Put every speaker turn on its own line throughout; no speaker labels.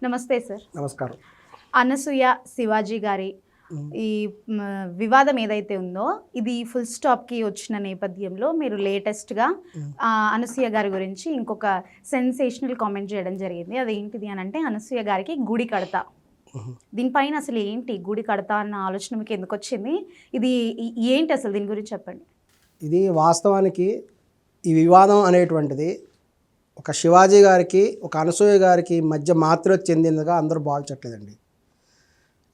నమస్తే సార్.
నమస్కారం.
అనసూయ శివాజీ గారి ఈ వివాదం ఏదైతే ఉందో ఇది ఫుల్ స్టాప్కి వచ్చిన నేపథ్యంలో మీరు లేటెస్ట్గా అనసూయ గారి గురించి ఇంకొక సెన్సేషనల్ కామెంట్ చేయడం జరిగింది. అదేంటిది అని అంటే అనసూయ గారికి గుడి కడతా. దీనిపైన అసలు ఏంటి గుడి కడతా అన్న ఆలోచన మీకు ఎందుకు వచ్చింది? ఇది ఏంటి అసలు దీని గురించి చెప్పండి.
ఇది వాస్తవానికి ఈ వివాదం అనేటువంటిది ఒక శివాజీ గారికి ఒక అనసూయ గారికి మధ్య మాత్రమే చెందినదిగా అందరూ భావించట్లేదండి.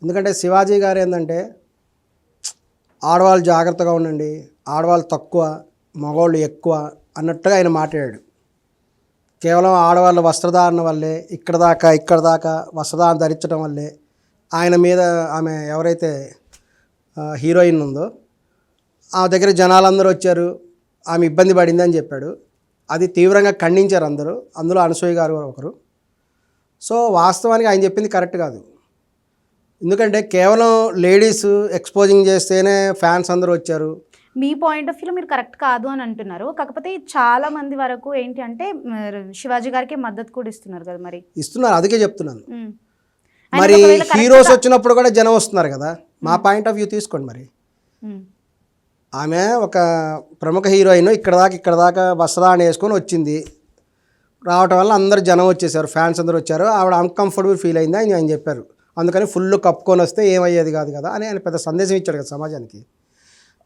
ఎందుకంటే శివాజీ గారు ఏంటంటే ఆడవాళ్ళు జాగ్రత్తగా ఉండండి, ఆడవాళ్ళు తక్కువ మగవాళ్ళు ఎక్కువ అన్నట్టుగా ఆయన మాట్లాడాడు. కేవలం ఆడవాళ్ళ వస్త్రధారణ వల్లే ఇక్కడ దాకా వస్త్రధారణ ధరించడం వల్లే ఆయన మీద ఆమె ఎవరైతే హీరోయిన్ ఉందో ఆ దగ్గర జనాలందరూ వచ్చారు, ఆమె ఇబ్బంది పడింది అని చెప్పాడు. అది తీవ్రంగా ఖండించారు అందరూ, అందులో అనసూయ గారు ఒకరు. సో వాస్తవానికి ఆయన చెప్పింది కరెక్ట్ కాదు. ఎందుకంటే కేవలం లేడీస్ ఎక్స్పోజింగ్ చేస్తేనే ఫ్యాన్స్ అందరూ వచ్చారు.
మీ పాయింట్ ఆఫ్ వ్యూలో మీరు కరెక్ట్ కాదు అని అంటున్నారు. కాకపోతే చాలా మంది వరకు ఏంటి అంటే శివాజీ గారికి మద్దతు కూడా ఇస్తున్నారు కదా. మరి
ఇస్తున్నారు, అందుకే చెప్తున్నాను. మరి హీరోస్ వచ్చినప్పుడు కూడా జనం వస్తున్నారు కదా. మా పాయింట్ ఆఫ్ వ్యూ తీసుకోండి. మరి ఆమె ఒక ప్రముఖ హీరోయిన్ ఇక్కడ దాకా వస్త్రధారణ వేసుకొని వచ్చింది. రావటం వల్ల అందరు జనం వచ్చేసారు, ఫ్యాన్స్ అందరూ వచ్చారు. ఆవిడ అన్కంఫర్టబుల్ ఫీల్ అయింది అని ఆయన చెప్పారు. అందుకని ఫుల్ కప్పుకొని వస్తే ఏమయ్యేది కాదు కదా అని ఆయన పెద్ద సందేశం ఇచ్చాడు కదా సమాజానికి.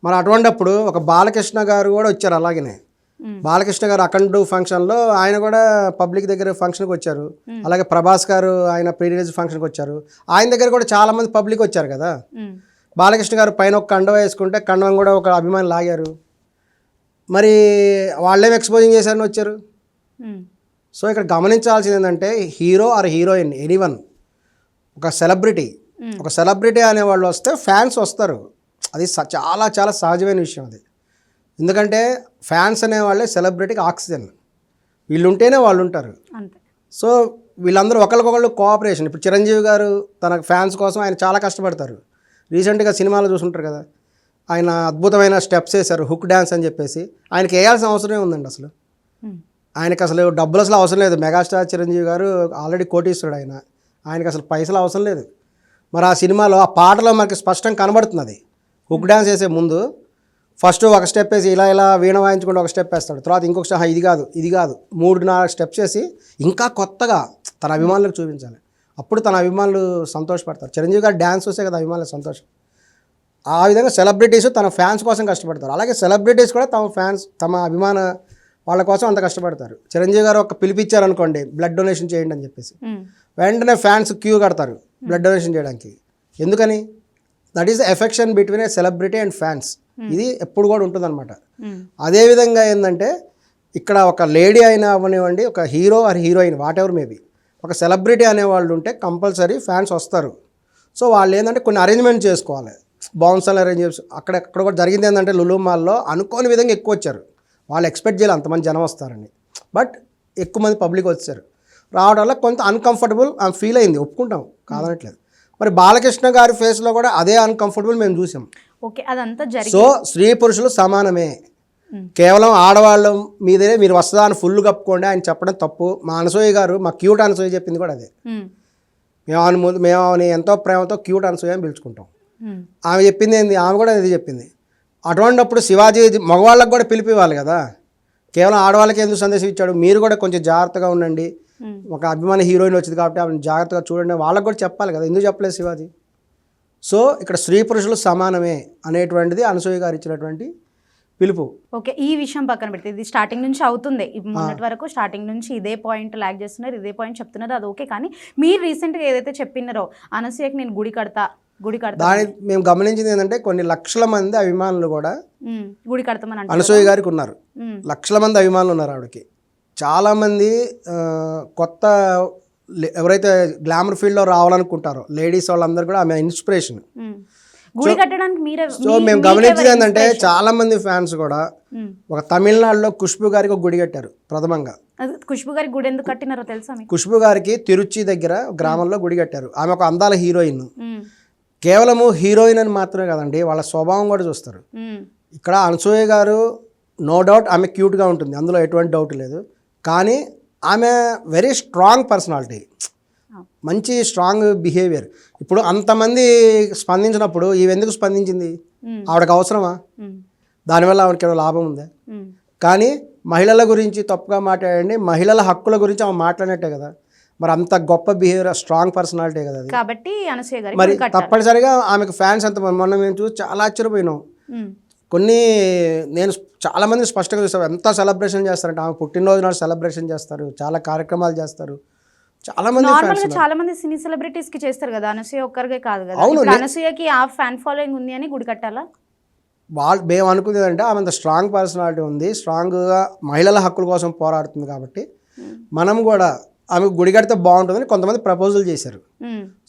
మరి అటువంటిప్పుడు ఒక బాలకృష్ణ గారు కూడా వచ్చారు. అలాగనే బాలకృష్ణ గారు అఖండ ఫంక్షన్లో ఆయన కూడా పబ్లిక్ దగ్గర ఫంక్షన్కి వచ్చారు. అలాగే ప్రభాస్ గారు ఆయన ప్రీ రిలీజ్ ఫంక్షన్కి వచ్చారు. ఆయన దగ్గర కూడా చాలామంది పబ్లిక్ వచ్చారు కదా. బాలకృష్ణ గారు పైన ఒక కండవ వేసుకుంటే కండవం కూడా ఒక అభిమాని లాగారు. మరి వాళ్ళేం ఎక్స్పోజింగ్ చేశారని వచ్చారు. సో ఇక్కడ గమనించాల్సింది ఏంటంటే హీరో ఆర్ హీరోయిన్ ఎనీవన్ ఒక సెలబ్రిటీ అనేవాళ్ళు వస్తే ఫ్యాన్స్ వస్తారు. అది చాలా చాలా సహజమైన విషయం అది. ఎందుకంటే ఫ్యాన్స్ అనేవాళ్ళే సెలబ్రిటీకి ఆక్సిజన్. వీళ్ళు ఉంటేనే వాళ్ళు ఉంటారు. సో వీళ్ళందరూ ఒకరికొకళ్ళు కోఆపరేషన్. ఇప్పుడు చిరంజీవి గారు తన ఫ్యాన్స్ కోసం ఆయన చాలా కష్టపడతారు. రీసెంట్గా సినిమాలో చూసుంటారు కదా, ఆయన అద్భుతమైన స్టెప్స్ వేశారు, హుక్ డ్యాన్స్ అని చెప్పేసి. ఆయనకి వేయాల్సిన అవసరమే ఉందండి. అసలు ఆయనకు అసలు డబ్బులు అసలు అవసరం లేదు. మెగాస్టార్ చిరంజీవి గారు ఆల్రెడీ కోటీశ్వరుడు. ఆయనకు అసలు పైసలు అవసరం లేదు. మరి ఆ సినిమాలో ఆ పాటలో మనకి స్పష్టంగా కనబడుతుంది. హుక్ డ్యాన్స్ వేసే ముందు ఫస్ట్ ఒక స్టెప్ వేసి ఇలా వీణ వాయించుకుంటూ ఒక స్టెప్ వేస్తాడు. తర్వాత ఇంకొక స్టెప్ ఇది కాదు 3-4 స్టెప్స్ వేసి ఇంకా కొత్తగా తన అభిమానులకు చూపించాలి. అప్పుడు తన అభిమానులు సంతోషపడతారు. చిరంజీవి గారు డ్యాన్స్ చూసే కదా అభిమానులు సంతోషం. ఆ విధంగా సెలబ్రిటీస్ తన ఫ్యాన్స్ కోసం కష్టపడతారు. అలాగే సెలబ్రిటీస్ కూడా తమ అభిమాన వాళ్ళ కోసం అంత కష్టపడతారు. చిరంజీవి గారు ఒక పిలిపించారనుకోండి, బ్లడ్ డొనేషన్ చేయండి అని చెప్పేసి, వెంటనే ఫ్యాన్స్ క్యూ కడతారు బ్లడ్ డొనేషన్ చేయడానికి. ఎందుకని? That is the affection between A celebrity and fans. ఇది ఎప్పుడు కూడా ఉంటుందన్నమాట. అదేవిధంగా ఏంటంటే ఇక్కడ ఒక లేడీ అయినా అవ్వనివ్వండి, ఒక hero or heroine what ever maybe, ఒక సెలబ్రిటీ అనేవాళ్ళు ఉంటే కంపల్సరీ ఫ్యాన్స్ వస్తారు. సో వాళ్ళు ఏంటంటే కొన్ని అరేంజ్మెంట్ చేసుకోవాలి, బౌన్సర్లు అరేంజ్ చేసి. అక్కడ కూడా జరిగింది ఏంటంటే లులు మాల్లో అనుకోని విధంగా ఎక్కువ వచ్చారు. వాళ్ళు ఎక్స్పెక్ట్ చేయాలి అంతమంది జనం వస్తారని. బట్ ఎక్కువ మంది పబ్లిక్ వచ్చారు. రావడం వల్ల కొంత అన్కంఫర్టబుల్ ఫీల్ అయింది, ఒప్పుకుంటాం, కాదనట్లేదు. మరి బాలకృష్ణ గారి ఫేస్లో కూడా అదే అన్కంఫర్టబుల్ మేము చూసాం. సో స్త్రీ పురుషులు సమానమే, కేవలం ఆడవాళ్ళ మీదే మీరు వస్తుందని ఫుల్ కప్పుకోండి ఆయన చెప్పడం తప్పు. మా అనసూయ గారు, మా క్యూట్ అనసూయ చెప్పింది కూడా అదే. మేము ఆమె ఎంతో ప్రేమతో క్యూట్ అనసూయ అని పిలుచుకుంటాం. ఆమె చెప్పింది ఏంది, ఆమె కూడా అది చెప్పింది. అటువంటిప్పుడు శివాజీ మగవాళ్ళకు కూడా పిలిపివ్వాలి కదా, కేవలం ఆడవాళ్ళకి ఎందుకు సందేశం ఇచ్చాడు? మీరు కూడా కొంచెం జాగ్రత్తగా ఉండండి, ఒక అభిమాన హీరోయిన్ వచ్చింది కాబట్టి ఆమె జాగ్రత్తగా చూడండి, వాళ్ళకు కూడా చెప్పాలి కదా. ఎందుకు చెప్పలేదు శివాజీ? సో ఇక్కడ స్త్రీ పురుషులు సమానమే అనేటువంటిది అనసూయ గారు ఇచ్చినటువంటి పిలుపు.
ఓకే, ఈ విషయం పక్కన పెడితే ఇది స్టార్టింగ్ నుంచి అవుతుంది. మొన్నటి వరకు స్టార్టింగ్ నుంచి ఇదే పాయింట్ లాగ్ చేస్తున్నారు, ఇదే పాయింట్ చెప్తున్నారు, అది ఓకే. కానీ మీరు రీసెంట్గా ఏదైతే చెప్పినారో అనసూయకి నేను గుడి కడతా
దాని మేము గమనించింది ఏంటంటే కొన్ని లక్షల మంది అభిమానులు కూడా
గుడి కడతామని
అనసూయ గారికి ఉన్నారు. లక్షల మంది అభిమానులు ఉన్నారు ఆవిడకి. చాలామంది కొత్త ఎవరైతే గ్లామర్ ఫీల్డ్లో రావాలనుకుంటారో లేడీస్ వాళ్ళందరూ కూడా ఆమె ఇన్స్పిరేషన్. సో మేము గమనించింది ఏంటంటే చాలా మంది ఫ్యాన్స్ కూడా ఒక తమిళనాడులో ఖుష్బు గారికి ఒక గుడి కట్టారు ప్రథమంగా.
ఖుష్బు గారికి గుడి ఎందుకు కట్టినారో తెలుసా?
ఖుష్బు గారికి తిరుచి దగ్గర గ్రామంలో గుడి కట్టారు. ఆమె ఒక అందాల హీరోయిన్. కేవలము హీరోయిన్ అని మాత్రమే కదండి, వాళ్ళ స్వభావం కూడా చూస్తారు. ఇక్కడ అనసూయ గారు నో డౌట్ ఆమె క్యూట్గా ఉంటుంది, అందులో ఎటువంటి డౌట్ లేదు. కానీ ఆమె వెరీ స్ట్రాంగ్ పర్సనాలిటీ. మంచి స్ట్రాంగ్ బిహేవియర్. ఇప్పుడు అంతమంది స్పందించినప్పుడు ఈవెందుకు స్పందించింది? ఆవిడకి అవసరమా? దానివల్ల ఆవిడకి ఏదో లాభం ఉందా? కానీ మహిళల గురించి తప్పుగా మాట్లాడండి, మహిళల హక్కుల గురించి ఆమె మాట్లాడినట్టే కదా. మరి అంత గొప్ప బిహేవియర్, స్ట్రాంగ్ పర్సనాలిటీ కదా అది.
కాబట్టి అనసూయ గారు
మరి తప్పనిసరిగా ఆమెకు ఫ్యాన్స్ ఎంత మొన్న మేము చూసి చాలా ఆశ్చర్యపోయినాం. కొన్ని నేను చాలామంది స్పష్టంగా చూస్తాను, ఎంత సెలబ్రేషన్ చేస్తారంటే ఆమె పుట్టినరోజు నాడు సెలబ్రేషన్ చేస్తారు, చాలా కార్యక్రమాలు చేస్తారు. చాలా మంది
నార్మల్ గా చాలా మంది సినీ సెలబ్రిటీస్ కి చేస్తారు కదా, అనసూయ ఒక్కరికే కాదు కదా. ఇప్పుడు అనసూయకి ఆ ఫ్యాన్ ఫాలోయింగ్ ఉంది అని గుడి కట్టాలా?
మేము అనుకునేది అంటే ఆమె అంత స్ట్రాంగ్ పర్సనాలిటీ ఉంది, స్ట్రాంగ్గా మహిళల హక్కుల కోసం పోరాడుతుంది కాబట్టి మనం కూడా ఆమె గుడి కడితే బాగుంటుందని కొంతమంది ప్రపోజల్ చేశారు.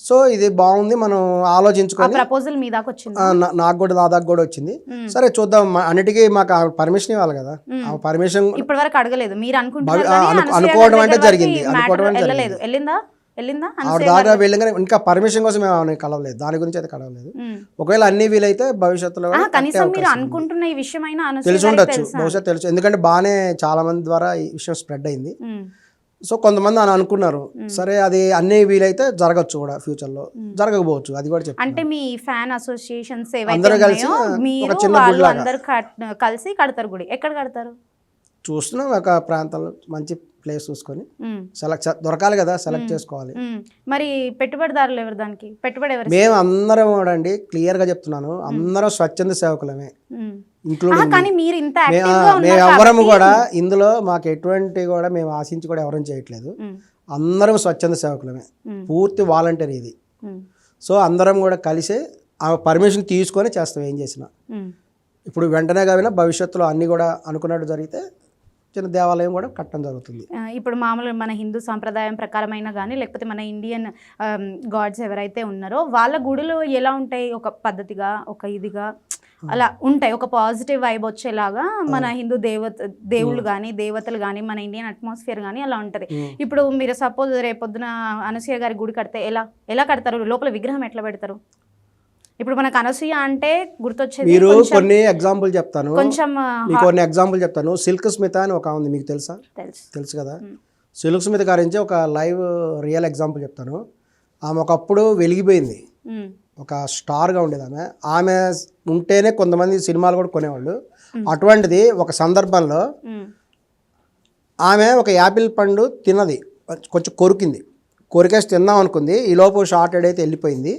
సో ఇది బాగుంది, మనం ఆలోచించుకొని
ప్రపోజల్ మీ దాకా వచ్చింది,
నాకు కూడా దాదాపు కూడా వచ్చింది. సరే చూద్దాం, అన్నిటికీ మాకు పర్మిషన్ ఇవ్వాలి కదా. ఆ పర్మిషన్
ఇప్పటి వరకు అడగలేదు, మీరు
అనుకోవడం అంటే జరిగింది, అనుకోవడం అంటే ఆవిడ దాకా వెళ్ళగానే ఇంకా పర్మిషన్ కోసం మేము కలవలేదు, దాని గురించి అయితే కలవలేదు. ఒకవేళ అన్ని వీలైతే భవిష్యత్తులో తెలిసి ఉండొచ్చు, బహుశా తెలుసు, ఎందుకంటే బాగానే చాలా మంది ద్వారా ఈ విషయం స్ప్రెడ్ అయింది. సో కొంతమంది అని అనుకున్నారు, సరే అది అన్ని వీలైతే జరగచ్చు కూడా, ఫ్యూచర్లో జరగకపోవచ్చు, అది కూడా చెప్పారు.
అంటే మీ ఫ్యాన్ అసోసియేషన్స్
అందరూ కలిసి ఒక చిన్న గుడి లాగా
కలిసి కడతారు. గుడి ఎక్కడ కడతారు?
చూస్తున్నాం, ఒక ప్రాంతంలో మంచి ప్లేస్ చూసుకొని సెలెక్ట్ దొరకాలి కదా, సెలెక్ట్ చేసుకోవాలి.
మరి పెట్టుబడిదారులు ఎవరు? దానికి పెట్టుబడి ఎవరు?
మేము అందరం అండి, క్లియర్ గా చెప్తున్నాను, అందరం స్వచ్ఛంద సేవకులమే. మేము ఎవరము కూడా ఇందులో మాకు ఎటువంటి కూడా మేము ఆశించి కూడా ఎవరం చేయట్లేదు. అందరం స్వచ్ఛంద సేవకులమే, పూర్తి వాలంటీర్ ఇది. సో అందరం కూడా కలిసి ఆ పర్మిషన్ తీసుకొని చేస్తాం ఏం చేసినా. ఇప్పుడు వెంటనే కావినా భవిష్యత్తులో అన్నీ కూడా అనుకున్నట్టు జరిగితే చిన్న దేవాలయం కూడా కట్టడం జరుగుతుంది.
ఇప్పుడు మామూలుగా మన హిందూ సాంప్రదాయం ప్రకారమైన కానీ లేకపోతే మన ఇండియన్ గాడ్స్ ఎవరైతే ఉన్నారో వాళ్ళ గుడులు ఎలా ఉంటాయి? ఒక పద్ధతిగా, ఒక ఇదిగా అలా ఉంటాయి, ఒక పాజిటివ్ వైబ్ వచ్చేలాగా మన హిందూ దేవుళ్ళు కానీ దేవతలు కానీ మన ఇండియన్ అట్మాస్ఫియర్ కానీ అలా ఉంటుంది. ఇప్పుడు మీరు సపోజ్ రేపొద్దున అనసూయ గారి గుడి కడితే ఎలా కడతారు? లోపల విగ్రహం ఎట్లా పెడతారు? ఇప్పుడు మనకు అనసూయ అంటే గుర్తొచ్చేది,
మీరు కొన్ని ఎగ్జాంపుల్ చెప్తాను, కొంచెం కొన్ని ఎగ్జాంపుల్ చెప్తాను. సిల్క్ స్మిత అని ఒక ఉంది, మీకు తెలుసా? తెలుసు కదా. సిల్క్ స్మిత గురించి ఒక లైవ్ రియల్ ఎగ్జాంపుల్ చెప్తాను. ఆమె ఒకప్పుడు వెలిగిపోయింది, ఒక స్టార్గా ఉండేది. ఆమె ఉంటేనే కొంతమంది సినిమాలు కూడా కొనేవాళ్ళు. అటువంటిది ఒక సందర్భంలో ఆమె ఒక యాపిల్ పండు తిన్నది, కొంచెం కొరికేసి తిందాం అనుకుంది. ఈ లోపు షార్టెడ్ అయితే వెళ్ళిపోయింది.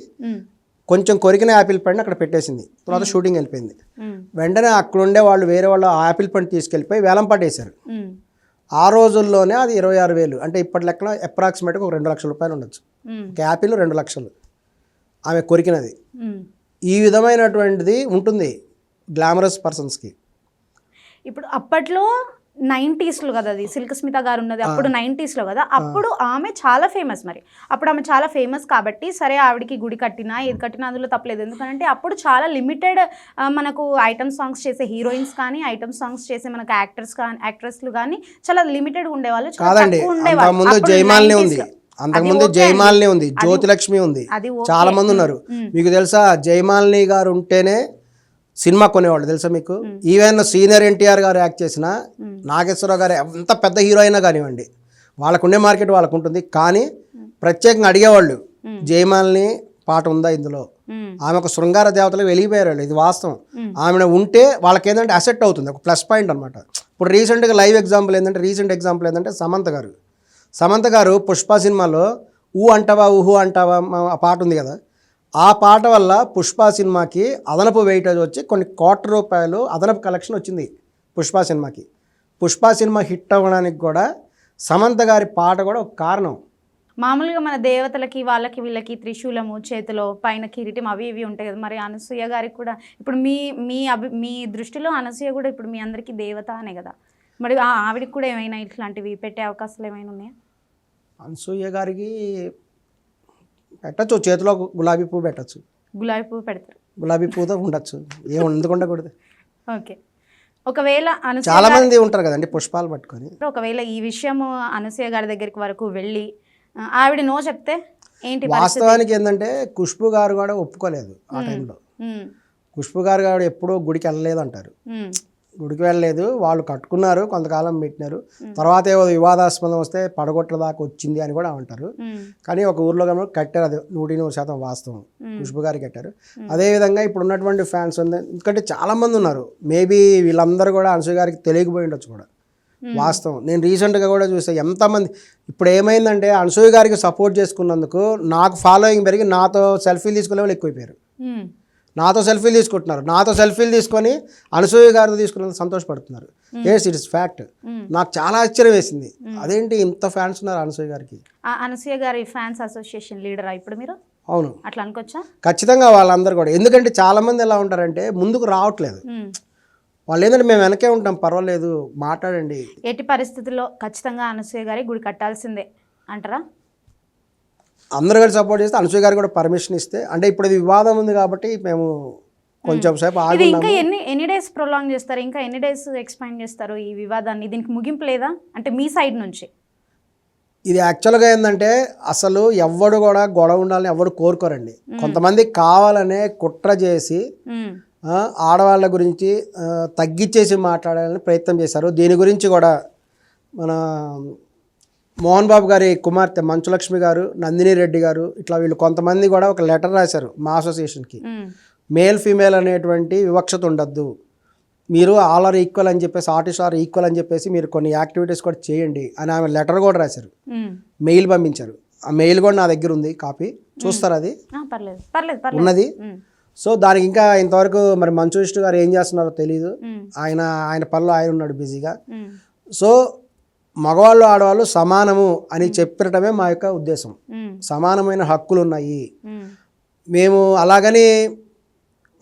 కొంచెం కొరికిన యాపిల్ పండు అక్కడ పెట్టేసింది. తర్వాత షూటింగ్ వెళ్ళిపోయింది. వెంటనే అక్కడ ఉండే వాళ్ళు వేరే వాళ్ళు ఆ యాపిల్ పండు తీసుకెళ్ళిపోయి వేలం పట్టేశారు. ఆ రోజుల్లోనే అది 26,000, అంటే ఇప్పటి లెక్కన అప్రాక్సిమేట్గా ఒక 2 లక్షల రూపాయలు ఉండొచ్చు. ఒక యాపిల్ 2 లక్షలు ఆమె కొరికినది. ఈ విధమైనటువంటిది ఉంటుంది గ్లామరస్ పర్సన్స్కి.
ఇప్పుడు అప్పట్లో 90sలో కదా, అది సిల్క్ స్మిత గారు ఉన్నది అప్పుడు 90sలో కదా. అప్పుడు ఆమె చాలా ఫేమస్. మరి అప్పుడు ఆమె చాలా ఫేమస్ కాబట్టి సరే ఆవిడకి గుడి కట్టినా ఏది కట్టినా అందులో తప్పలేదు. ఎందుకంటే అప్పుడు చాలా లిమిటెడ్ మనకు ఐటమ్ సాంగ్స్ చేసే హీరోయిన్స్ కానీ ఐటమ్ సాంగ్స్ చేసే మనకు యాక్ట్రెస్లు కానీ చాలా లిమిటెడ్ ఉండేవాళ్ళు.
అంతకుముందు జయమాలిని ఉంది, జ్యోతిలక్ష్మి ఉంది, చాలా మంది ఉన్నారు. మీకు తెలుసా జయమాలిని గారు ఉంటేనే సినిమా కొనేవాళ్ళు, తెలుసా మీకు? ఈవెన్ సీనియర్ ఎన్టీఆర్ గారు యాక్ట్ చేసిన నాగేశ్వరరావు గారు ఎంత పెద్ద హీరో అయినా కానివ్వండి, వాళ్ళకుండే మార్కెట్ వాళ్ళకు ఉంటుంది. కానీ ప్రత్యేకంగా అడిగేవాళ్ళు జయమాలిని పాట ఉందా ఇందులో. ఆమె ఒక శృంగార దేవతలు వెలిగిపోయారు వాళ్ళు, ఇది వాస్తవం. ఆమె ఉంటే వాళ్ళకి ఏంటంటే అసెట్ అవుతుంది, ఒక ప్లస్ పాయింట్ అనమాట. ఇప్పుడు రీసెంట్ ఎగ్జాంపుల్ ఏంటంటే సమంత గారు పుష్ప సినిమాలో ఊ అంటావా ఊహు అంటావా ఆ పాట ఉంది కదా. ఆ పాట వల్ల పుష్ప సినిమాకి అదనపు వెయిటేజ్ వచ్చి కొన్ని కోట్ల రూపాయలు అదనపు కలెక్షన్ వచ్చింది పుష్ప సినిమాకి. పుష్ప సినిమా హిట్ అవ్వడానికి కూడా సమంత గారి పాట కూడా ఒక కారణం.
మామూలుగా మన దేవతలకి వాళ్ళకి వీళ్ళకి త్రిశూలము చేతిలో పైన కిరీటం అవి ఇవి ఉంటాయి కదా. మరి అనసూయ గారికి కూడా ఇప్పుడు మీ దృష్టిలో అనసూయ కూడా ఇప్పుడు మీ అందరికీ దేవత అనే కదా. మరి ఆవిడకి కూడా ఏమైనా ఇట్లాంటివి పెట్టే అవకాశాలు ఏమైనా ఉన్నాయా?
అనసూయ గారికి పెట్టచ్చు, చేతిలో గులాబీ పువ్వు పెట్టచ్చు.
గులాబీ పువ్వు పెడతారు,
గులాబీ పువ్వుతో ఉండొచ్చు, ఎందుకు ఉండకూడదు.
ఓకే. ఒకవేళ
చాలా మంది ఉంటారు కదండి పుష్పాలు పట్టుకొని.
ఒకవేళ ఈ విషయం అనసూయ గారి దగ్గరికి వరకు వెళ్ళి ఆవిడ నో చెప్తే ఏంటి?
వాస్తవానికి ఏంటంటే ఖుష్బు గారు కూడా ఒప్పుకోలేదు ఆ టైంలో. ఖుష్బు గారు ఎప్పుడూ గుడికి వెళ్ళలేదు అంటారు. గుడికి వెళ్ళలేదు, వాళ్ళు కట్టుకున్నారు, కొంతకాలం పెట్టినారు, తర్వాత ఏవో వివాదాస్పదం వస్తే పడగొట్టదాకా వచ్చింది అని కూడా అంటారు. కానీ ఒక ఊర్లో కనుక కట్టారు, అది 100% వాస్తవం, ఖుష్బు గారు కట్టారు. అదేవిధంగా ఇప్పుడు ఉన్నటువంటి ఫ్యాన్స్ ఉంది, ఎందుకంటే చాలామంది ఉన్నారు, మేబీ వీళ్ళందరూ కూడా అనసూయ గారికి తెలియకపోయి ఉండొచ్చు కూడా, వాస్తవం. నేను రీసెంట్గా కూడా చూసాను ఎంతమంది, ఇప్పుడు ఏమైందంటే అనసూయ గారికి సపోర్ట్ చేసుకున్నందుకు నాకు ఫాలోయింగ్ పెరిగి నాతో సెల్ఫీలు తీసుకునే వాళ్ళు ఎక్కువైపోయారు. నాతో సెల్ఫీలు తీసుకుంటున్నారు, నాతో సెల్ఫీలు తీసుకొని అనసూయ గారితో తీసుకున్నందుకు సంతోషపడుతున్నారు. Yes, it is fact. నాకు చాలా ఆశ్చర్యం వేసింది, అదేంటి ఇంత ఫ్యాన్స్ ఉన్నారు అనసూయ గారికి.
అనసూయ గారి ఫ్యాన్స్ అసోసియేషన్ లీడరా ఇప్పుడు మీరు?
అవును,
అట్లా అనుకోవచ్చా?
ఖచ్చితంగా వాళ్ళందరూ కూడా. ఎందుకంటే చాలామంది ఎలా ఉంటారంటే ముందుకు రావట్లేదు, వాళ్ళు ఏంటంటే మేము వెనకే ఉంటాం, పర్వాలేదు మాట్లాడండి.
ఎట్టి పరిస్థితుల్లో ఖచ్చితంగా అనసూయ గారి గుడి కట్టాల్సిందే అంటారా?
అందరూ కూడా సపోర్ట్ చేస్తే అనసూయ గారు కూడా పర్మిషన్ ఇస్తే, అంటే ఇప్పుడు ఇది వివాదం ఉంది కాబట్టి మేము కొంచెం సేపు ఆగి
ఇంకా ఎన్ని డేస్ ప్రొలాంగ్ చేస్తారు, ఇంకా ఎన్ని డేస్ ఎక్స్పాండ్ చేస్తారు ఈ వివాదాన్ని? దీనికి ముగింపు లేదా అంటే మీ సైడ్ నుంచి?
ఇది యాక్చువల్గా ఏంటంటే అసలు ఎవడు కూడా గొడవ ఉండాలని ఎవరు కోరుకోరండి. కొంతమంది కావాలనే కుట్ర చేసి ఆడవాళ్ళ గురించి తగ్గించేసి మాట్లాడాలని ప్రయత్నం చేశారు. దీని గురించి కూడా మన మోహన్ బాబు గారి కుమార్తె మంచులక్ష్మి గారు, నందిని రెడ్డి గారు, ఇట్లా వీళ్ళు కొంతమంది కూడా ఒక లెటర్ రాశారు మా అసోసియేషన్కి. మేల్ ఫీమేల్ అనేటువంటి వివక్షత ఉండద్దు, మీరు ఆల్ ఆర్ ఈక్వల్ అని చెప్పేసి, ఆర్టిస్ట్ ఆర్ ఈక్వల్ అని చెప్పేసి మీరు కొన్ని యాక్టివిటీస్ కూడా చేయండి అని ఆమె లెటర్ కూడా రాశారు, మెయిల్ పంపించారు. ఆ మెయిల్ కూడా నా దగ్గర ఉంది, కాపీ చూస్తారు, అది ఉన్నది. సో దానికి ఇంకా ఇంతవరకు మరి మంచు విష్ణు గారు ఏం చేస్తున్నారో తెలియదు, ఆయన పనిలో ఆయన ఉన్నాడు బిజీగా. సో మగవాళ్ళు ఆడవాళ్ళు సమానము అని చెప్పటమే మా యొక్క ఉద్దేశం. సమానమైన హక్కులు ఉన్నాయి. మేము అలాగని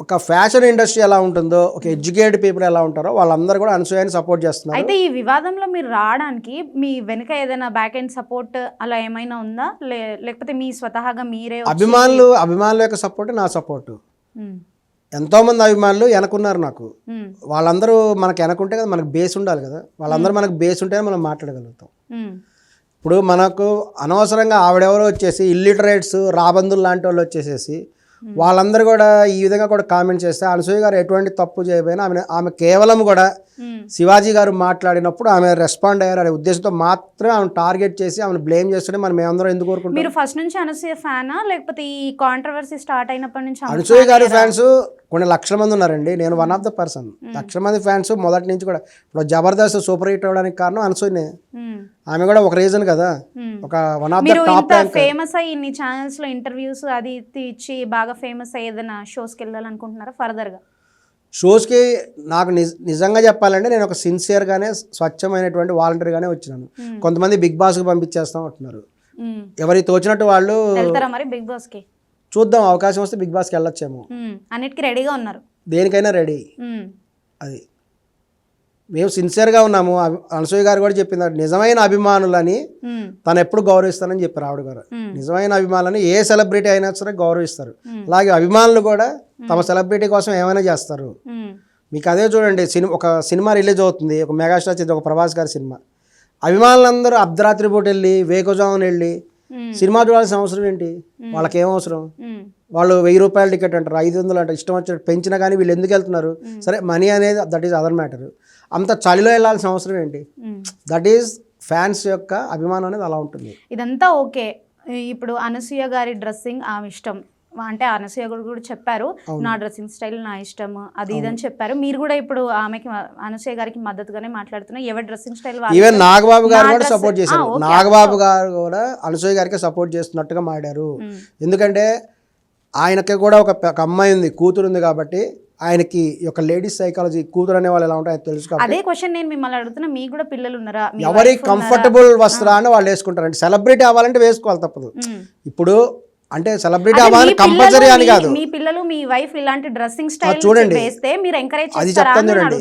ఒక ఫ్యాషన్ ఇండస్ట్రీ ఎలా ఉంటుందో, ఒక ఎడ్యుకేటెడ్ పీపుల్ ఎలా ఉంటారో వాళ్ళందరూ కూడా అనసూయని సపోర్ట్ చేస్తున్నారు.
అయితే ఈ వివాదంలో మీరు రావడానికి మీ వెనుక ఏదైనా బ్యాక్ ఎండ్ సపోర్ట్ అలా ఏమైనా ఉందా, లేకపోతే మీ స్వతహాగా మీరే?
అభిమానుల యొక్క సపోర్ట్ నా సపోర్టు. ఎంతోమంది అభిమానులు వెనకున్నారు నాకు. వాళ్ళందరూ మనకు వెనకుంటే కదా మనకు బేస్ ఉండాలి కదా, వాళ్ళందరూ మనకు బేస్ ఉంటేనే మనం మాట్లాడగలుగుతాం. ఇప్పుడు మనకు అనవసరంగా ఆవిడెవరో వచ్చేసి ఇల్లిటరేట్స్, రాబందులు లాంటి వాళ్ళు వచ్చేసేసి వాళ్ళందరూ కూడా ఈ విధంగా కూడా కామెంట్ చేస్తే అనసూయ గారు ఎటువంటి తప్పు చేయబోయినా ఆమె కేవలం కూడా శివాజీ గారు మాట్లాడినప్పుడు ఆమె రెస్పాండ్ అయ్యారు అనే ఉద్దేశంతో మాత్రమే ఆమెను టార్గెట్ చేసి ఆమెను బ్లేమ్ చేస్తుంటే మనం మేమందరం ఎందుకు కోరుకుంటాం?
మీరు ఫస్ట్ నుంచి అనసూయ ఫ్యానా, లేకపోతే ఈ కాంట్రవర్సీ స్టార్ట్ అయినప్పటి నుంచి?
అనసూయ గారి ఫ్యాన్స్ కొన్ని లక్షల మంది ఉన్నారండి, నేను వన్ ఆఫ్ ద పర్సన్. లక్షల మంది ఫ్యాన్స్ మొదటి నుంచి కూడా. ఇప్పుడు జబర్దస్త్ సూపర్ హిట్ అవ్వడానికి కారణం అనసూయనే, ఆమె కూడా ఒక రీజన్ కదా, ఒక one of the top.
Famous అయ్యి ఇన్ని ఛానల్స్ లో ఇంటర్వ్యూస్ అది ఇచ్చి బాగా ఫేమస్ అయ్యి ఏదైనా షోస్కి వెళ్ళాలనుకుంటున్నారా ఫర్దర్గా?
షోస్కి నాకు నిజంగా చెప్పాలంటే నేను ఒక సిన్సియర్గానే స్వచ్ఛమైనటువంటి వాలంటీర్గానే వచ్చినాను. కొంతమంది బిగ్ బాస్కి పంపించేస్తాం అంటున్నారు, ఎవరికి తోచినట్టు వాళ్ళు.
వెళ్తారా మరి బిగ్ బాస్కి?
చూద్దాం, అవకాశం వస్తే బిగ్ బాస్కి వెళ్ళొచ్చేమో.
అన్నిటికీ రెడీగా ఉన్నారు?
దేనికైనా రెడీ. అది మేము సిన్సియర్గా ఉన్నాము. అనసూయ గారు కూడా చెప్పింది, నిజమైన అభిమానులని తను ఎప్పుడు గౌరవిస్తానని చెప్పారు ఆవిడ గారు. నిజమైన అభిమానులని ఏ సెలబ్రిటీ అయినా సరే గౌరవిస్తారు. అలాగే అభిమానులు కూడా తమ సెలబ్రిటీ కోసం ఏమైనా చేస్తారు. మీకు అదే చూడండి, ఒక సినిమా రిలీజ్ అవుతుంది, ఒక మెగాస్టార్ చేసి ఒక ప్రభాస్ గారి సినిమా, అభిమానులందరూ అర్ధరాత్రి పూట వెళ్ళి వేకోజామున వెళ్ళి సినిమా చూడాల్సిన అవసరం ఏంటి? వాళ్ళకి ఏం అవసరం? వాళ్ళు 1000 రూపాయల టికెట్ అంటారు, 500 అంటారు, ఇష్టం వచ్చినట్టు పెంచినా కానీ వీళ్ళు ఎందుకు వెళ్తున్నారు? సరే, మనీ అనేది దట్ ఈస్ అదర్ మ్యాటర్. అంత చలిలో వెళ్ళాల్సిన అవసరం ఏంటి? దట్ ఈస్ ఫ్యాన్స్ యొక్క అభిమానం అనేది అలా ఉంటుంది.
ఇదంతా ఓకే. ఇప్పుడు అనసూయ గారి డ్రెస్సింగ్ ఆమె ఇష్టం అంటే అనసూయ కూడా చెప్పారు, నా డ్రెస్సింగ్ స్టైల్ నా ఇష్టం అది ఇదని చెప్పారు. మీరు కూడా ఇప్పుడు ఆమెకి అనసూయ గారికి మద్దతుగానే మాట్లాడుతున్నారు. ఎవరి డ్రెస్సింగ్ స్టైల్
ఈవెన్ నాగబాబు గారు కూడా సపోర్ట్ చేశారు. నాగబాబు గారు కూడా అనసూయ గారికి సపోర్ట్ చేస్తున్నట్టుగా మాట్లాడారు. ఎందుకంటే ఆయనకి కూడా ఒక అమ్మాయి ఉంది, కూతురు ఉంది కాబట్టి ఆయనకి ఒక లేడీస్ సైకాలజీ, కూతురు అనే వాళ్ళు ఎలా ఉంటాయో తెలుసు కాబట్టి.
అదే క్వశ్చన్ నేను మిమ్మల్ని అడుగుతున్నా, మీకు కూడా పిల్లలు ఉన్నారా?
ఎవరి కంఫర్టబుల్ వస్త్రాన్ని వాళ్ళు వేసుకుంటారండి. సెలబ్రిటీ అవ్వాలంటే వేసుకోవాలి, తప్పదు. ఇప్పుడు అంటే సెలబ్రిటీ అవ్వాలని కంపల్సరీ అని కాదు.
మీ పిల్లలు మీ వైఫ్ ఇలాంటి డ్రెస్సింగ్ స్టైల్ చూడండి వేస్తే మీరు ఎంకరేజ్
అది చెప్తాను చూడండి.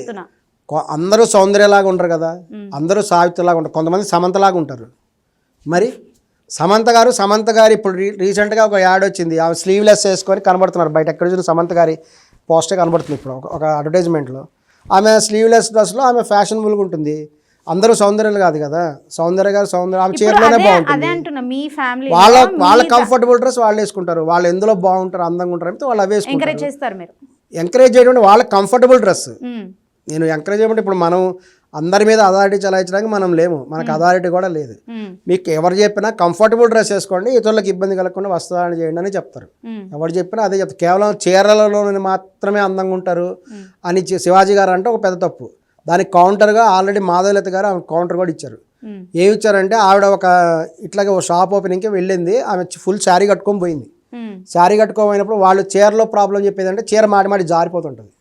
అందరూ సౌందర్యలాగా ఉంటారు కదా, అందరూ సావిత్రిలాగా ఉంటారు, కొంతమంది సమంతలాగా ఉంటారు. మరి సమంత గారు ఇప్పుడు రీసెంట్గా ఒక యాడ్ వచ్చింది, ఆమె స్లీవ్లెస్ వేసుకొని కనబడుతున్నారు బయట. ఎక్కడ చూసిన సమంత గారి పోస్టర్ కనబడుతుంది ఇప్పుడు ఒక అడ్వర్టైజ్మెంట్లో. ఆమె స్లీవ్లెస్ డ్రెస్లో ఆమె ఫ్యాషనబుల్గా ఉంటుంది. అందరూ సౌందర్యాలు కాదు కదా, సౌందర్య గారు సౌందర్య ఆమె చీరలోనే బాగుంటుంది. వాళ్ళ కంఫర్టబుల్ డ్రెస్ వాళ్ళు వేసుకుంటారు, వాళ్ళు ఎందులో బాగుంటారు, అందంగా ఉంటారు అంటే వాళ్ళు అవి వేసుకుంటారు. ఎంకరేజ్ చేయడం వాళ్ళ కంఫర్టబుల్ డ్రెస్. నేను ఎంకరేజ్ చేయమంటే ఇప్పుడు మనం అందరి మీద అథారిటీ చలాయించడానికి మనం లేము, మనకు అథారిటీ కూడా లేదు. మీకు ఎవరు చెప్పినా కంఫర్టబుల్ డ్రెస్ వేసుకోండి, ఇతరులకు ఇబ్బంది కలగకుండా వస్త్రధారణ చేయండి అని చెప్తారు. ఎవరు చెప్పినా అదే చెప్తారు. కేవలం చీరలలో మాత్రమే అందంగా ఉంటారు అని శివాజీ గారు అంటే ఒక పెద్ద తప్పు. దానికి కౌంటర్గా ఆల్రెడీ మాధవలత గారు ఆమె కౌంటర్ కూడా ఇచ్చారు. ఏమి ఇచ్చారంటే ఆవిడ ఒక ఇట్లాగే ఒక షాప్ ఓపెనింగ్కి వెళ్ళింది, ఆమె ఫుల్ శారీ కట్టుకొని పోయింది. శారీ కట్టుకోపోయినప్పుడు వాళ్ళు చీరలో ప్రాబ్లం చెప్పేది అంటే చీర మాటి మాటి జారిపోతుంటుంది,